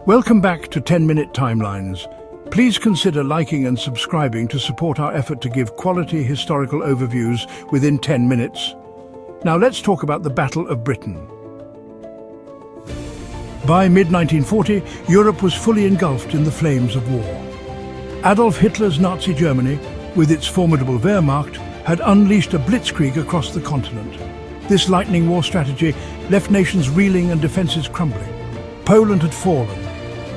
Welcome back to 10-Minute Timelines. Please consider liking and subscribing to support our effort to give quality historical overviews within 10 minutes. Now let's talk about the Battle of Britain. By mid-1940, Europe was fully engulfed in the flames of war. Adolf Hitler's Nazi Germany, with its formidable Wehrmacht, had unleashed a blitzkrieg across the continent. This lightning war strategy left nations reeling and defences crumbling. Poland had fallen,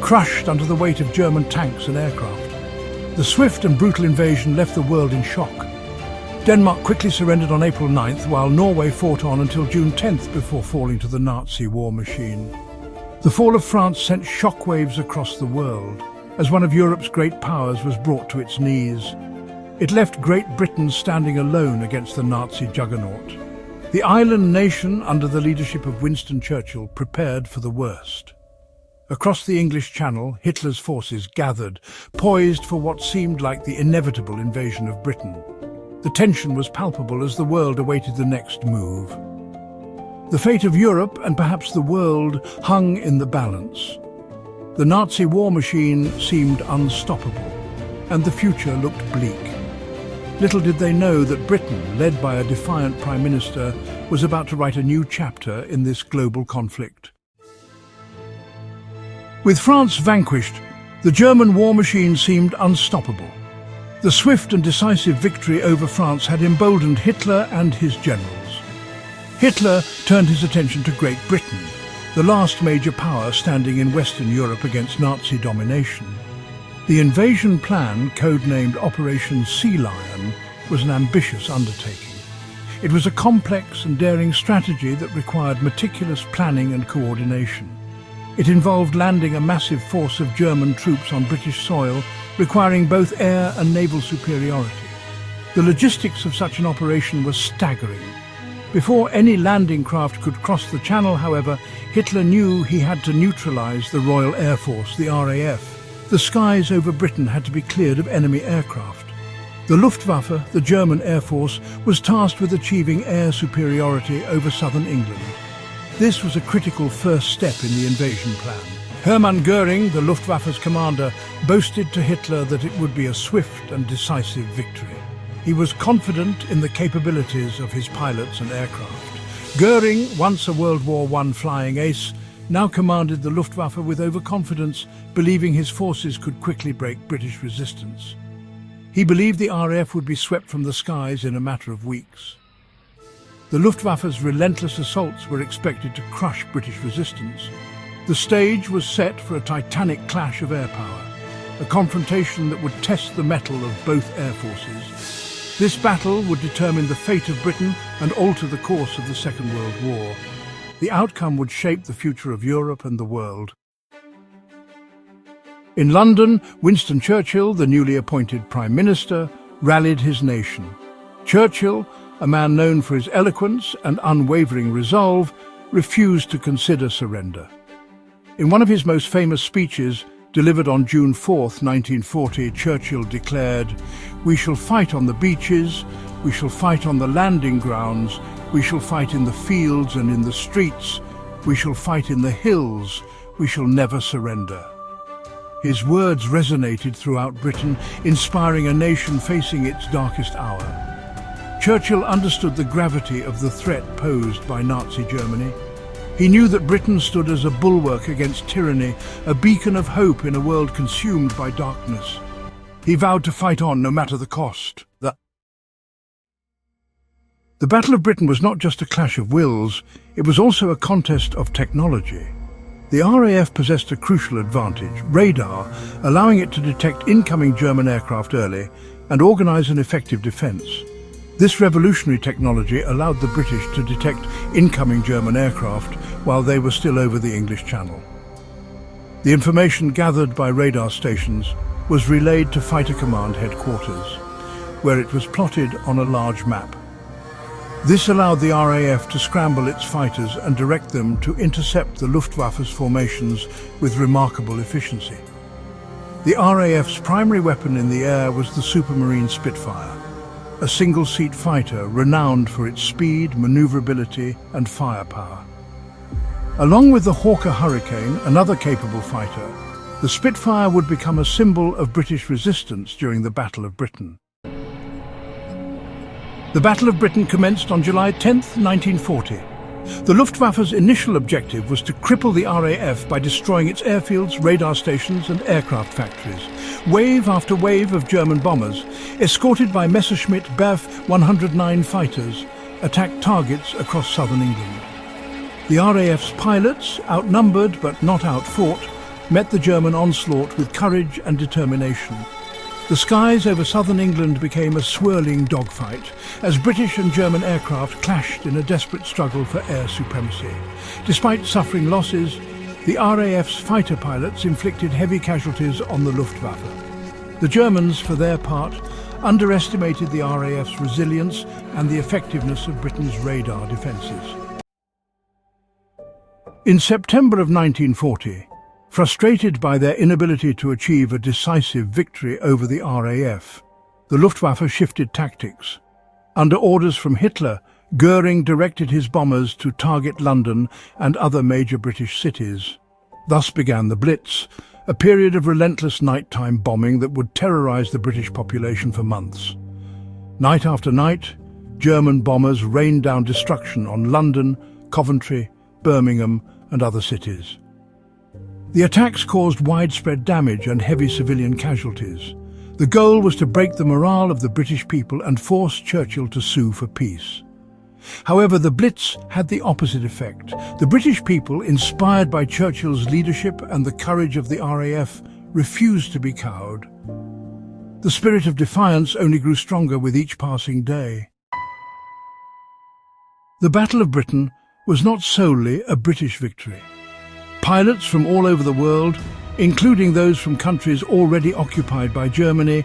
crushed under the weight of German tanks and aircraft. The swift and brutal invasion left the world in shock. Denmark quickly surrendered on April 9th, while Norway fought on until June 10th before falling to the Nazi war machine. The fall of France sent shockwaves across the world, as one of Europe's great powers was brought to its knees. It left Great Britain standing alone against the Nazi juggernaut. The island nation, under the leadership of Winston Churchill, prepared for the worst. Across the English Channel, Hitler's forces gathered, poised for what seemed like the inevitable invasion of Britain. The tension was palpable as the world awaited the next move. The fate of Europe, and perhaps the world, hung in the balance. The Nazi war machine seemed unstoppable, and the future looked bleak. Little did they know that Britain, led by a defiant Prime Minister, was about to write a new chapter in this global conflict. With France vanquished, the German war machine seemed unstoppable. The swift and decisive victory over France had emboldened Hitler and his generals. Hitler turned his attention to Great Britain, the last major power standing in Western Europe against Nazi domination. The invasion plan, codenamed Operation Sea Lion, was an ambitious undertaking. It was a complex and daring strategy that required meticulous planning and coordination. It involved landing a massive force of German troops on British soil, requiring both air and naval superiority. The logistics of such an operation were staggering. Before any landing craft could cross the Channel, however, Hitler knew he had to neutralize the Royal Air Force, the RAF. The skies over Britain had to be cleared of enemy aircraft. The Luftwaffe, the German Air Force, was tasked with achieving air superiority over southern England. This was a critical first step in the invasion plan. Hermann Göring, the Luftwaffe's commander, boasted to Hitler that it would be a swift and decisive victory. He was confident in the capabilities of his pilots and aircraft. Göring, once a World War I flying ace, now commanded the Luftwaffe with overconfidence, believing his forces could quickly break British resistance. He believed the RAF would be swept from the skies in a matter of weeks. The Luftwaffe's relentless assaults were expected to crush British resistance. The stage was set for a titanic clash of air power, a confrontation that would test the mettle of both air forces. This battle would determine the fate of Britain and alter the course of the Second World War. The outcome would shape the future of Europe and the world. In London, Winston Churchill, the newly appointed Prime Minister, rallied his nation. Churchill, a man known for his eloquence and unwavering resolve, refused to consider surrender. In one of his most famous speeches, delivered on June 4, 1940, Churchill declared, "We shall fight on the beaches, we shall fight on the landing grounds, we shall fight in the fields and in the streets, we shall fight in the hills, we shall never surrender." His words resonated throughout Britain, inspiring a nation facing its darkest hour. Churchill understood the gravity of the threat posed by Nazi Germany. He knew that Britain stood as a bulwark against tyranny, a beacon of hope in a world consumed by darkness. He vowed to fight on no matter the cost. The Battle of Britain was not just a clash of wills, it was also a contest of technology. The RAF possessed a crucial advantage, radar, allowing it to detect incoming German aircraft early and organize an effective defense. This revolutionary technology allowed the British to detect incoming German aircraft while they were still over the English Channel. The information gathered by radar stations was relayed to Fighter Command headquarters, where it was plotted on a large map. This allowed the RAF to scramble its fighters and direct them to intercept the Luftwaffe's formations with remarkable efficiency. The RAF's primary weapon in the air was the Supermarine Spitfire, a single-seat fighter renowned for its speed, maneuverability and firepower. Along with the Hawker Hurricane, another capable fighter, the Spitfire would become a symbol of British resistance during the Battle of Britain. The Battle of Britain commenced on July 10, 1940. The Luftwaffe's initial objective was to cripple the RAF by destroying its airfields, radar stations and aircraft factories. Wave after wave of German bombers, escorted by Messerschmitt Bf 109 fighters, attacked targets across southern England. The RAF's pilots, outnumbered but not outfought, met the German onslaught with courage and determination. The skies over southern England became a swirling dogfight as British and German aircraft clashed in a desperate struggle for air supremacy. Despite suffering losses, the RAF's fighter pilots inflicted heavy casualties on the Luftwaffe. The Germans, for their part, underestimated the RAF's resilience and the effectiveness of Britain's radar defences. In September of 1940, frustrated by their inability to achieve a decisive victory over the RAF, the Luftwaffe shifted tactics. Under orders from Hitler, Goering directed his bombers to target London and other major British cities. Thus began the Blitz, a period of relentless nighttime bombing that would terrorize the British population for months. Night after night, German bombers rained down destruction on London, Coventry, Birmingham and other cities. The attacks caused widespread damage and heavy civilian casualties. The goal was to break the morale of the British people and force Churchill to sue for peace. However, the Blitz had the opposite effect. The British people, inspired by Churchill's leadership and the courage of the RAF, refused to be cowed. The spirit of defiance only grew stronger with each passing day. The Battle of Britain was not solely a British victory. Pilots from all over the world, including those from countries already occupied by Germany,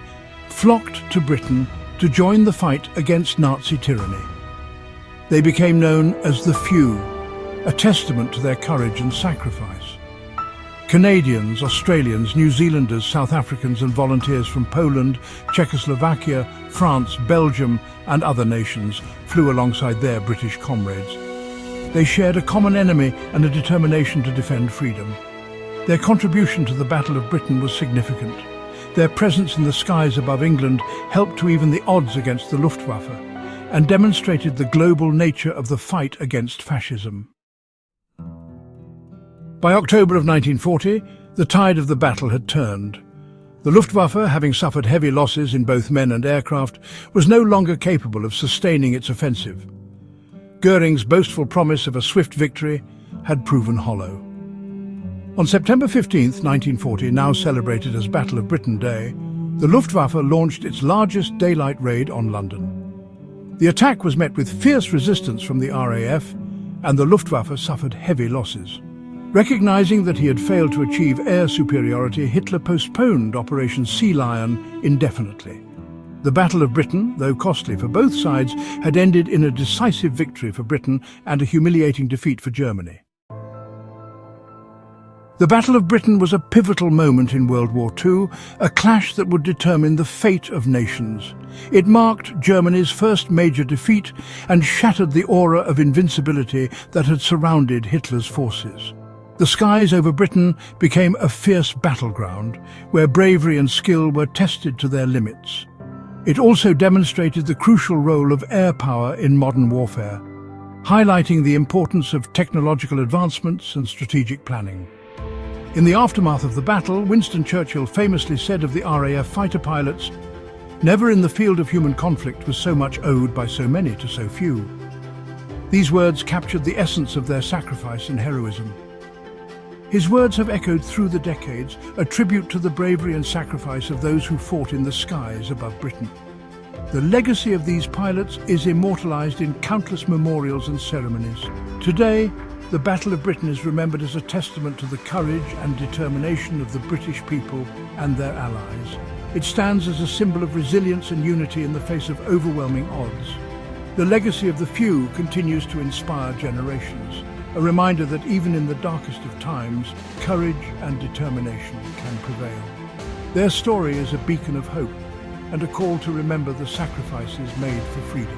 flocked to Britain to join the fight against Nazi tyranny. They became known as the Few, a testament to their courage and sacrifice. Canadians, Australians, New Zealanders, South Africans and volunteers from Poland, Czechoslovakia, France, Belgium and other nations flew alongside their British comrades. They shared a common enemy and a determination to defend freedom. Their contribution to the Battle of Britain was significant. Their presence in the skies above England helped to even the odds against the Luftwaffe and demonstrated the global nature of the fight against fascism. By October of 1940, the tide of the battle had turned. The Luftwaffe, having suffered heavy losses in both men and aircraft, was no longer capable of sustaining its offensive. Goering's boastful promise of a swift victory had proven hollow. On September 15, 1940, now celebrated as Battle of Britain Day, the Luftwaffe launched its largest daylight raid on London. The attack was met with fierce resistance from the RAF, and the Luftwaffe suffered heavy losses. Recognizing that he had failed to achieve air superiority, Hitler postponed Operation Sea Lion indefinitely. The Battle of Britain, though costly for both sides, had ended in a decisive victory for Britain and a humiliating defeat for Germany. The Battle of Britain was a pivotal moment in World War II, a clash that would determine the fate of nations. It marked Germany's first major defeat and shattered the aura of invincibility that had surrounded Hitler's forces. The skies over Britain became a fierce battleground, where bravery and skill were tested to their limits. It also demonstrated the crucial role of air power in modern warfare, highlighting the importance of technological advancements and strategic planning. In the aftermath of the battle, Winston Churchill famously said of the RAF fighter pilots, "Never in the field of human conflict was so much owed by so many to so few." These words captured the essence of their sacrifice and heroism. His words have echoed through the decades, a tribute to the bravery and sacrifice of those who fought in the skies above Britain. The legacy of these pilots is immortalized in countless memorials and ceremonies. Today, the Battle of Britain is remembered as a testament to the courage and determination of the British people and their allies. It stands as a symbol of resilience and unity in the face of overwhelming odds. The legacy of the few continues to inspire generations, a reminder that even in the darkest of times, courage and determination can prevail. Their story is a beacon of hope and a call to remember the sacrifices made for freedom.